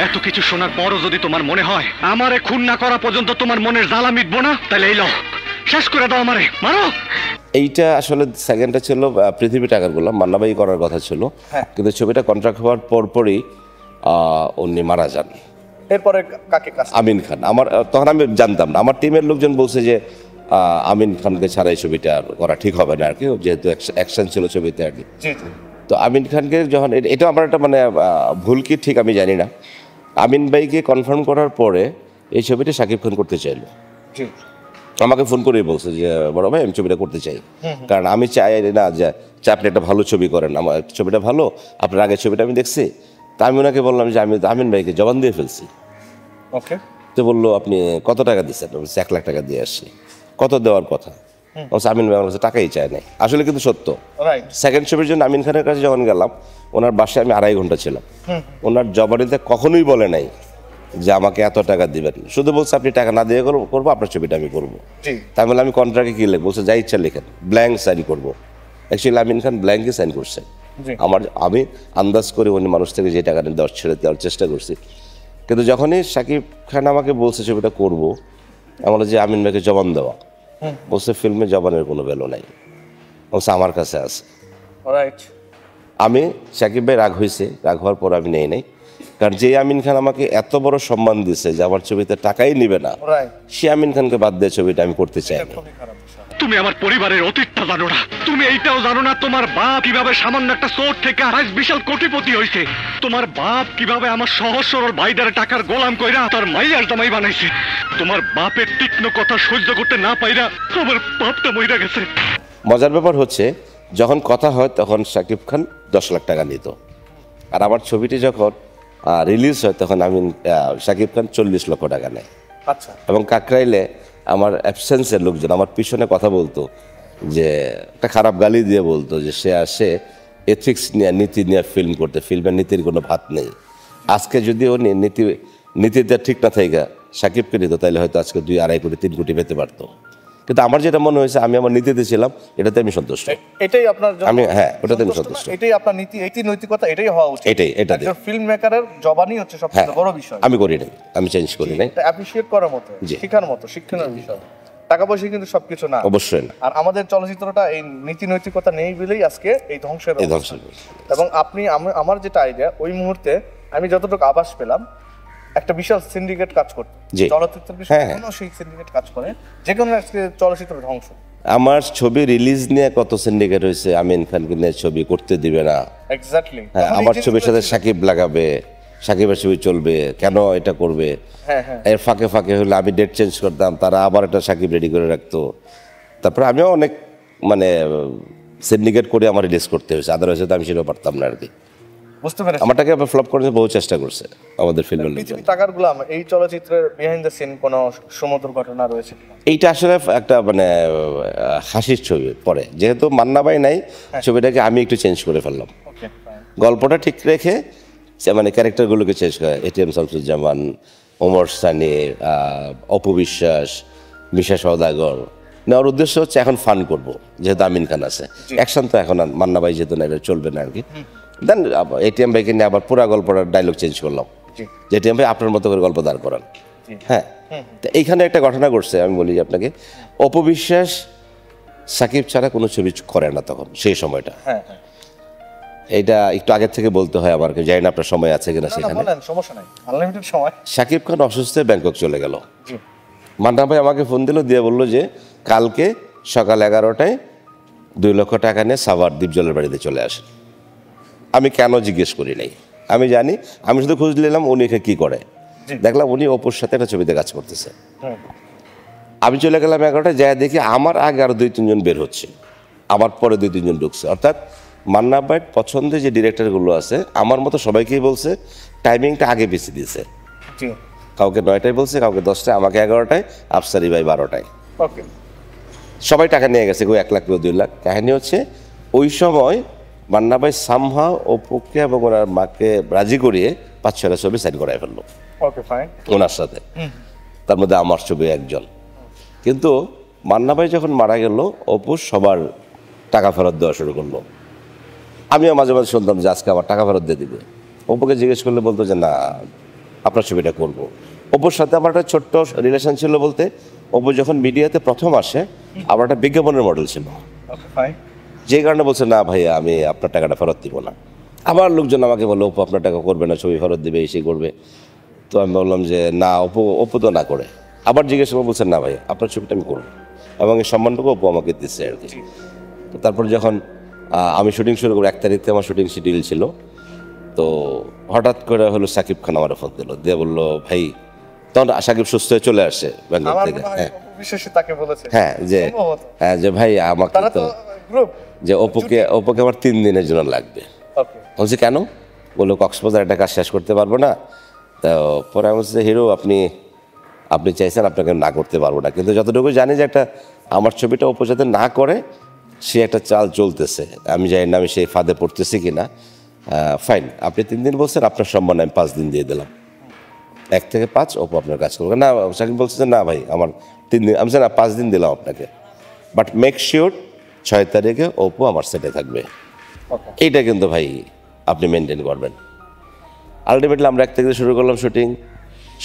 এত কিছু শোনার পরও যদি তোমার মনে হয় আমারে খুন না করা পর্যন্ত তোমার মনের জ্বালা মিটবো না, তাহলে এই লও, শেষ করে দাও আমারে, মারো। এইটা আসলে সেকেন্ডটা ছিল পৃথিবী টাকার গোলাম, মান্নাবাই করার কথা ছিল, কিন্তু ছবিটা কন্ট্রাক্ট হওয়ার পরপরই উনি মারা যান। এরপরে কাকে কাজ? আমিন খান। আমার তখন আমি জানতাম না, আমার টিমের লোকজন বলছে যে আমিন খানকে ছাড়া এই ছবিটা করা ঠিক হবে না আর কি, যেহেতু অ্যাকশন ছিল ছবিতে আর কি। তো আমিন খানকে যখন, এটা আমার একটা মানে ভুল কি ঠিক আমি জানি না, আমিন ভাইকে কনফার্ম করার পরে এই ছবিটা শাকিব খান করতে চাইলো, আমাকে ফোন করেই বলছে যে বড় ভাই আমি ছবিটা করতে চাই, কারণ আমি চাই না যে আপনি একটা ভালো ছবি করেন, আমার ছবিটা ভালো, আপনার আগের ছবিটা আমি দেখছি। তা আমি ওনাকে বললাম যে আমি আমিন ভাইকে জবান দিয়ে ফেলছি। ওকে। তো বললো আপনি কত টাকা দিচ্ছেন? 1 লাখ টাকা দিয়ে আসছি। কত দেওয়ার কথা? আমিন ভাই আমার কাছে টাকাই চায় নাই, আসলে কিন্তু সত্য। সেকেন্ড ছবির জন্য আমিন খানের কাছে যখন গেলাম, ওনার বাসায় আমি 2.5 ঘন্টা ছিলাম, ওনার জবানিতে কখনোই বলে নাই যে আমাকে এত টাকা দিবেন, শুধু বলছে আপনি টাকা না দিয়ে করবো, আপনার ছবিটা আমি করবো। তাই বলে আমি কন্ট্রাক্টে কি লিখবো? বলছে যা ইচ্ছা লিখেন, ব্ল্যাঙ্ক সাইন করবো। অ্যাকচুয়ালি আমিন খান ব্ল্যাঙ্কই সাইন করছে। আমি আন্দাজ করে উনি মানুষ থেকে যে টাকা দেওয়ার ছেড়ে দেওয়ার চেষ্টা করছি, কিন্তু যখনই শাকিব খান আমাকে বলছে ছবিটা করবো, আমার যে আমিন ভাইকে জবান দেওয়া, বলছে ফিল্মে জবানের কোনো ভ্যালু নাই, বলছে আমার কাছে আছে। আমি শাকিব ভাই রাগ হয়েছে, রাগ হওয়ার পর আমি নেই নাই, কারণ যে আমিন খান আমাকে এত বড় সম্মান দিছে যে আমার ছবিতে টাকাই নিবে না, সে আমিন খানকে বাদ দিয়ে ছবিটা আমি করতে চাই না। তুমি আমার পরিবারের অতীতটা জানো না, তুমি এইটাও জানো না তোমার বাপ কিভাবে সামান্য একটা চোর থেকে আজ বিশাল কোটিপতি হয়েছে, তোমার বাপ কিভাবে আমার সহজ সরল ভাইদারে টাকার গোলাম কইরা তার মাইয়ার জামাই বানাইছে। তোমার বাপের তীক্ষ্ণ কথা সহ্য করতে না পাইরা আমার বাপটা মইরা গেছে। মজার ব্যাপার হচ্ছে, যখন কথা হয় তখন শাকিব খান 10 লাখ টাকা নিত, আর আমার ছবিটি যখন রিলিজ হয় তখন আমি শাকিব খান 40 লক্ষ টাকা নেয়। আচ্ছা। এবং কাকরাইলে আমার অ্যাবসেন্সের লোকজন আমার পিছনে কথা বলতো, যে একটা খারাপ গালি দিয়ে বলতো যে সে আসে এথিক্স নিয়ে, নীতি নিয়ে ফিল্ম করতে, ফিল্মের নীতির কোনো ভাত নেই। আজকে যদি ও নীতিতে ঠিক না থাকে শাকিবকে নিত, তাহলে হয়তো আজকে 2-2.5 কোটি 3 কোটি পেতে পারতো। কিন্তু আমার যেটা মনে হয়েছে, আমি আমার নীতিতে ছিলাম, এটাতে আমি সন্তুষ্ট। এটাই আপনার, আমি ওটাতে আমি সন্তুষ্ট। এটাই আপনার নীতি, এটাই নৈতিকতা, এটাই হওয়া উচিত। এটা ফিল্ম মেকারের জবানই হচ্ছে সবচেয়ে বড় বিষয়। আমি করি নাই, আমি চেঞ্জ করি নাই। এটা অ্যাপ্রিশিয়েট করার মতো, শেখার মতো, শিক্ষণীয় বিষয়। টাকা পয়সা কিন্তু সবকিছু না, অবশ্যই না। আর আমাদের চলচ্চিত্রটা এই নীতি নৈতিকতা নেই বলেই আজকে এই ধ্বংসের। এবং আপনি, আমার যেটা আইডিয়া, ওই মুহূর্তে আমি যতটুকু আভাস পেলাম, একটা বিশাল সিন্ডিকেট কাজ করতে, চলচ্চিত্রের বিষয়ে সেই সিন্ডিকেট কাজ করে, যে কোনো আজকে চলচ্চিত্র ধ্বংস। আমার ছবি রিলিজ নিয়ে কত সিন্ডিকেট হয়েছে, আমিন খানকে নিয়ে ছবি করতে দিবে না, এক্স্যাক্টলি, আমার ছবির সাথে সাকিব লাগাবে, সাকিবের ছবি চলবে, কেন এটা করবে। এর ফাঁকে ফাঁকে হলে আমি ডেট চেঞ্জ করতাম, তারা আবার একটা সাকিব রেডি করে রাখতো। তারপরে আমিও অনেক মানে সিন্ডিকেট করে আমার রিলিজ করতে হয়েছে, আদারওয়াইজ আমি সেটা পারতাম না আর কি। বুঝতে পেরেছি। আমার টাকা ফ্লপ করতে বহু চেষ্টা করছে আমাদের ফিল্মের লোকজন। টাকার গোলাম এই চলচ্চিত্রের বিহাইন্ড দ্য সিন কোনো সুমধুর ঘটনা রয়েছে? এইটা আসলে একটা মানে হাসির ছবি। পরে যেহেতু মান্না ভাই নাই, ছবিটাকে আমি একটু চেঞ্জ করে ফেললাম, গল্পটা ঠিক রেখে, মানে ক্যারেক্টারগুলোকে চেঞ্জ করে। এটিএম শামসুজ্জামান, ওমর সানি, অপু বিশ্বাস, মিশা সওদাগর নেওয়ার উদ্দেশ্য হচ্ছে এখন ফান করব, যেহেতু আমিন খান আছে। অ্যাকশন তো এখন মান্না ভাই যেহেতু না, এটা চলবে না আর কি। দেন এটিএম ভাইকে নিয়ে আবার পুরো গল্পটার ডায়লগ চেঞ্জ করলাম, যে এটিএম ভাই আপনার মতো করে গল্প দাঁড় করান। হ্যাঁ, তো এইখানে একটা ঘটনা ঘটছে, আমি বলি আপনাকে। অপু বিশ্বাস সাকিব ছাড়া কোনো ছবি করে না তখন, সেই সময়টা। এইটা একটু আগের থেকে বলতে হয় আমার, জানি না আপনার সময় আছে কিনা সেখানে। সাকিব খান অসুস্থ হয়ে ব্যাংকক চলে গেল। মান্না ভাই আমাকে ফোন দিল, দিয়ে বললো যে কালকে সকাল 11টায় 2 লক্ষ টাকা নিয়ে সাভার দ্বীপজলের বাড়িতে চলে আসেন। আমি কেন জিজ্ঞেস করি নাই, আমি জানি, আমি শুধু খোঁজ নিলাম উনি কি করে। দেখলাম উনি অপুর সাথে একটা ছবিতে কাজ করতেছে। আমি চলে গেলাম 11টায়, যাই দেখি আমার আগে আরো 2-3 জন বের হচ্ছে, আমার পরে 2-3 জন ঢুকছে। অর্থাৎ মান্না ভাইয়ের পছন্দের যে ডিরেক্টরগুলো আছে, আমার মতো সবাইকেই বলছে টাইমিংটা আগে বেশি দিয়েছে। কাউকে 9টায় বলছে, কাউকে 10টায়, আমাকে 11টায়, আফসারি ভাই 12টায়। সবাই টাকা নিয়ে গেছে, কেউ 1 লাখ, কেউ 2 লাখ। কাহিনী হচ্ছে ওই সময় মান্না ভাই সামহাও অপুকে এবং ওনার মাকে রাজি করিয়ে 5-6টা ছবি সাইন করাই ফেললো ওনার সাথে, তার মধ্যে আমার ছবি একজন। কিন্তু মান্না ভাই যখন মারা গেল, অপু সবার টাকা ফেরত দেওয়া শুরু করলো। আমিও মাঝে মাঝে শুনতাম যে আজকে আমার টাকা ফেরত দিয়ে দিবে। অপুকে জিজ্ঞেস করলে বলতো যে না, আপনার ছবিটা করব। অপুর সাথে আমার একটা ছোট্ট রিলেশন ছিল বলতে, অপু যখন মিডিয়াতে প্রথম আসে আমার একটা বিজ্ঞাপনের মডেল ছিল, যে কারণে বলছে না ভাইয়া আমি আপনার টাকাটা ফেরত দিব না। আবার লোকজন আমাকে বললো অপু আপনার টাকা করবে না, ছবি ফেরত দিবে, এসে করবে। তো আমি বললাম যে না, অপু তো না করে। আবার জিজ্ঞেস করে বলছেন না ভাইয়া আপনার ছবিটা আমি করবো, এবং এই সম্মানটুকু অপু আমাকে দিচ্ছে আর কি। তো তারপর যখন আমি শুটিং শুরু করি, 1 তারিখে আমার শুটিং শিডিউল ছিল, তো হঠাৎ করে হলো সাকিব খান আমার ফোন দিল, দিয়ে বললো ভাই, তখন সাকিব সুস্থ হয়ে চলে আসে ব্যাঙ্গালোর থেকে। হ্যাঁ যে ভাই আমাকে তো যে অপুকে আমার 3 দিনের জন্য লাগবে। বলছি কেন? বললো কক্সবাজার একটা কাজ শেষ করতে পারবো না। তো পরে আমি বলছি হিরো আপনি চাইছেন, আপনাকে না করতে পারবো না, কিন্তু যতটুকু জানি যে একটা আমার ছবিটা অপু যাতে না করে সে একটা চাল চলতেছে, আমি জানি না আমি সেই ফাঁদে পড়তেছি কি না। ফাইন, আপনি 3 দিন বলছেন, আপনার সম্মান আমি 5 দিন দিয়ে দিলাম। 1 থেকে 5 অপু আপনার কাজ করবে না। সাকিব বলছে যে না ভাই আমার 3 দিন, আমি না 5 দিন দিলাম আপনাকে, বাট মেক শিওর 6 তারিখে অপু আমার সেটে থাকবে। এইটা কিন্তু ভাই আপনি মেনটেন করবেন। আলটিমেটলি আমরা 1 তারিখে শুরু করলাম শুটিং,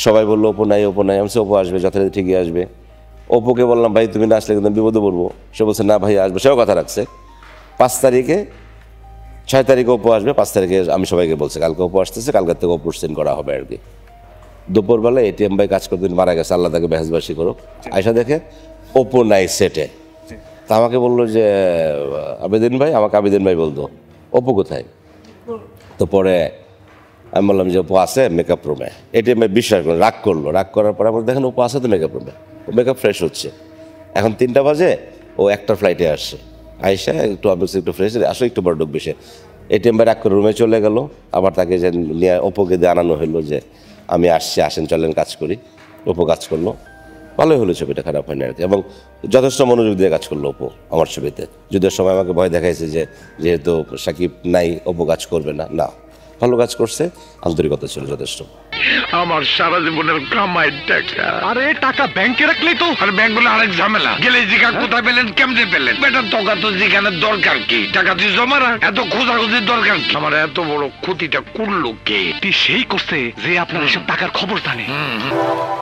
সবাই বললো অপু নাই। আমি অপু আসবে, যথারীতি ঠিকই আসবে। অপুকে বললাম ভাই তুমি না আসলে কিন্তু বিপদে পড়বো। সে বলছে না ভাই আসবে, সেও কথা রাখছে। 6 তারিখে অপু আসবে, 5 তারিখে আমি সবাইকে বলছি কালকে অপু আসতেছে, কালকের থেকে অপুর সিন করা হবে আর কি। দুপুরবেলা এটিএম ভাই কাজ করতে মারা গেছে, আল্লাহ তাকে বেহেশবাসী করুক। আয়সা দেখে অপু নাই সেটে। তা আমাকে বললো যে আবেদিন ভাই বলতো অপু কোথায়? তো পরে আমি বললাম যে অপু আছে মেকআপ রুমে। এটিএম ভাই বিশ্বাস করলো, রাগ করার পরে আমার দেখেন অপু আছে তো মেকআপ রুমে, মেকআপ ফ্রেশ হচ্ছে। এখন 3টা বাজে, ও একটা ফ্লাইটে আসছে, আয়সা একটু ফ্রেশ আসো, একটু বড় ঢুকবে সে। এটিএম ভাই রাগ করে রুমে চলে গেল। আবার তাকে যে নিয়ে অপুকে দিয়ে আনানো হলো যে আমি আসছি, আসেন চলেন কাজ করি। অপু কাজ করলো, ভালোই হলো, ছবিটা খারাপ হয়নি আর কি। এবং যথেষ্ট মনোযোগ দিয়ে কাজ করলো অপু আমার ছবিতে। যুদ্ধের সময় আমাকে ভয় দেখাইছে যে যেহেতু সাকিব নাই অপু কাজ করবে না, না ভালো কাজ করছে, আন্তরিকতা ছিল যথেষ্ট। আমার সারা জীবনের কামাইয়ের টাকা, আরে টাকা ব্যাংকে রাখলেই তো। আর ব্যাংকগুলো আরেক ঝামেলা, গেলে জিজ্ঞা কোথায় পেলেন, কেমনে পেলেন? বেটার টাকা তো যেখানে দরকার কি, টাকা তুই জমা রাখ, এত খোঁজাখুঁজির দরকার কি? আমার এত বড় ক্ষতিটা করলো কে? সেই করছে যে আপনার এসব টাকার খবর জানে।